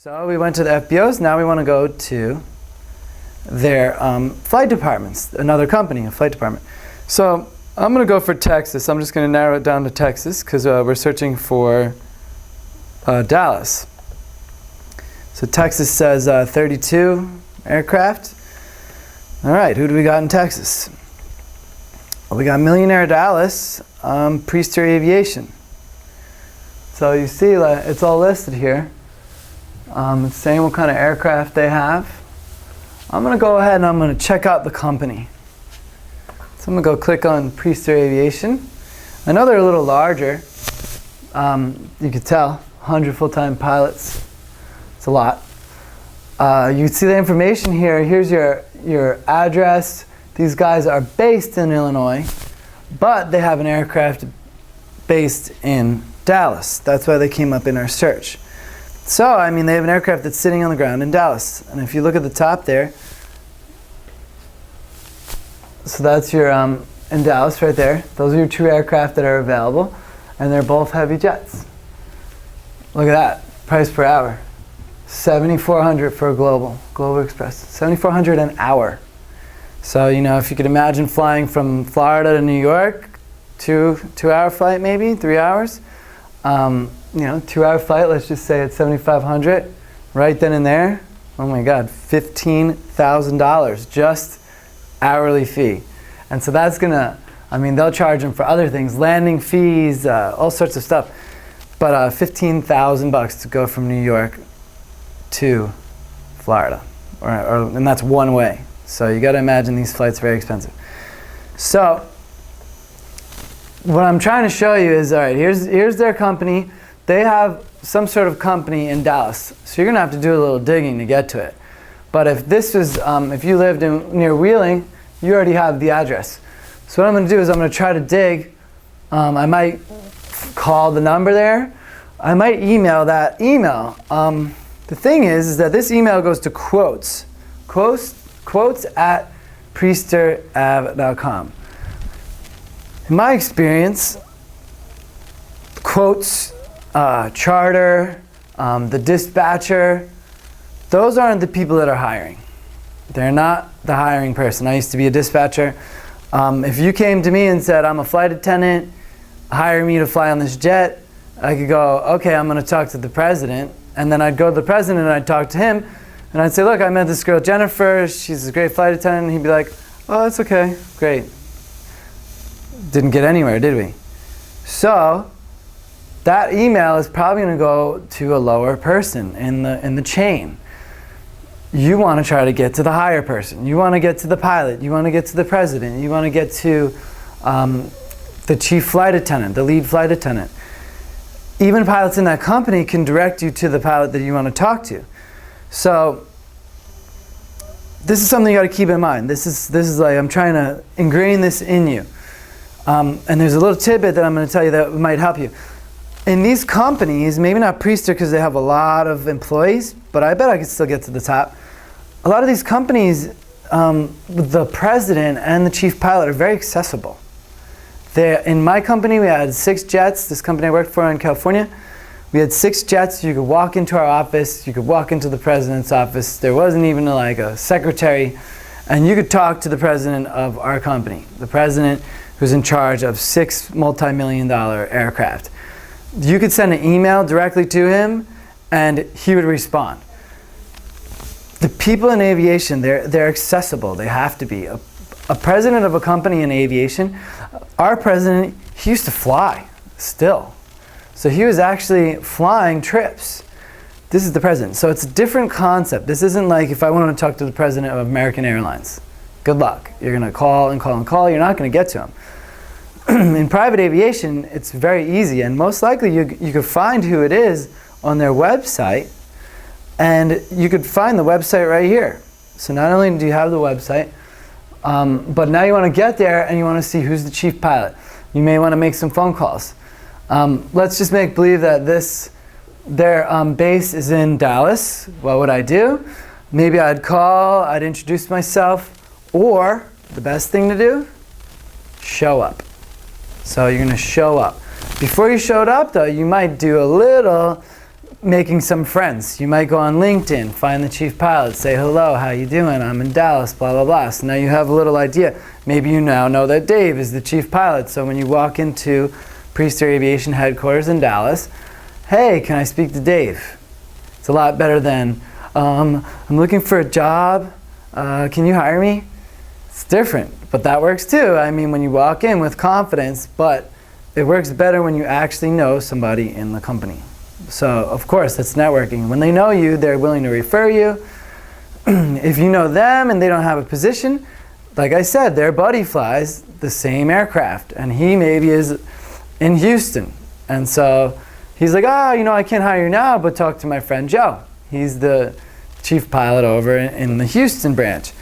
So we went to the FBOs, now we want to go to their flight departments, another company, a flight department. So I'm going to go for Texas. I'm just going to narrow it down to Texas because we're searching for Dallas. So Texas says 32 aircraft. All right, who do we got in Texas? Well, we got Millionaire Dallas, Priester Aviation. So you see it's all listed here. It's saying what kind of aircraft they have. I'm going to go ahead and I'm going to check out the company. So I'm going to go click on Priester Aviation. I know they're a little larger. You could tell, 100 full-time pilots. It's a lot. You see the information here. Here's your address. These guys are based in Illinois, but they have an aircraft based in Dallas. That's why they came up in our search. So, I mean, they have an aircraft that's sitting on the ground in Dallas. And if you look at the top there, so that's your, in Dallas right there. Those are your two aircraft that are available. And they're both heavy jets. Look at that, price per hour. $7,400 for a Global Express. $7,400 an hour. So, you know, if you could imagine flying from Florida to New York, two-hour flight maybe, 3 hours. You know, 2-hour flight, let's just say it's $7,500. Right then and there, oh my God, $15,000 just hourly fee. And so that's gonna, I mean, they'll charge them for other things, landing fees, all sorts of stuff. But $15,000 to go from New York to Florida, and that's one way. So you got to imagine these flights are very expensive. So what I'm trying to show you is, all right, here's their company. They have some sort of company in Dallas, so you're gonna have to do a little digging to get to it. But if this was, if you lived near Wheeling, you already have the address. So what I'm gonna do is I'm gonna try to dig. I might call the number there. I might email that email. The thing is that this email goes to quotes at priesterav.com. In my experience, quotes, charter, the dispatcher, those aren't the people that are hiring. They're not the hiring person. I used to be a dispatcher. If you came to me and said, I'm a flight attendant, hire me to fly on this jet, I could go, okay, I'm going to talk to the president. And then I'd go to the president and I'd talk to him. And I'd say, look, I met this girl, Jennifer. She's a great flight attendant. And he'd be like, oh, that's okay. Great. Didn't get anywhere, did we? So that email is probably going to go to a lower person in the chain. You want to try to get to the higher person. You want to get to the pilot. You want to get to the president. You want to get to the chief flight attendant, the lead flight attendant. Even pilots in that company can direct you to the pilot that you want to talk to. So this is something you got to keep in mind. This is like, I'm trying to ingrain this in you. And there's a little tidbit that I'm going to tell you that might help you. In these companies, maybe not Priester because they have a lot of employees, but I bet I could still get to the top. A lot of these companies, the president and the chief pilot are very accessible. In my company, we had 6 jets. This company I worked for in California, we had 6 jets. You could walk into our office. You could walk into the president's office. There wasn't even like a secretary. And you could talk to the president of our company, the president who's in charge of 6 multi-million-dollar aircraft. You could send an email directly to him, and he would respond. The people in aviation, they're accessible. They have to be. A president of a company in aviation, our president, he used to fly still. So he was actually flying trips. This is the president. So it's a different concept. This isn't like if I want to talk to the president of American Airlines. Good luck. You're going to call and call and call. You're not going to get to him. In private aviation, it's very easy, and most likely you could find who it is on their website, and you could find the website right here. So not only do you have the website, but now you want to get there and you want to see who's the chief pilot. You may want to make some phone calls. Let's just make believe that their base is in Dallas. What would I do? Maybe I'd call, I'd introduce myself, or the best thing to do, show up. So you're going to show up. Before you showed up, though, you might do a little making some friends. You might go on LinkedIn, find the chief pilot, say hello, how you doing? I'm in Dallas, blah, blah, blah. So now you have a little idea. Maybe you now know that Dave is the chief pilot. So when you walk into Priester Aviation headquarters in Dallas, hey, can I speak to Dave? It's a lot better than, I'm looking for a job. Can you hire me? It's different, but that works too. I mean, when you walk in with confidence, but it works better when you actually know somebody in the company. So, of course, that's networking. When they know you, they're willing to refer you. If you know them and they don't have a position, like I said, their buddy flies the same aircraft, and he maybe is in Houston. And so he's like, oh, you know, I can't hire you now, but talk to my friend Joe. He's the chief pilot over in the Houston branch.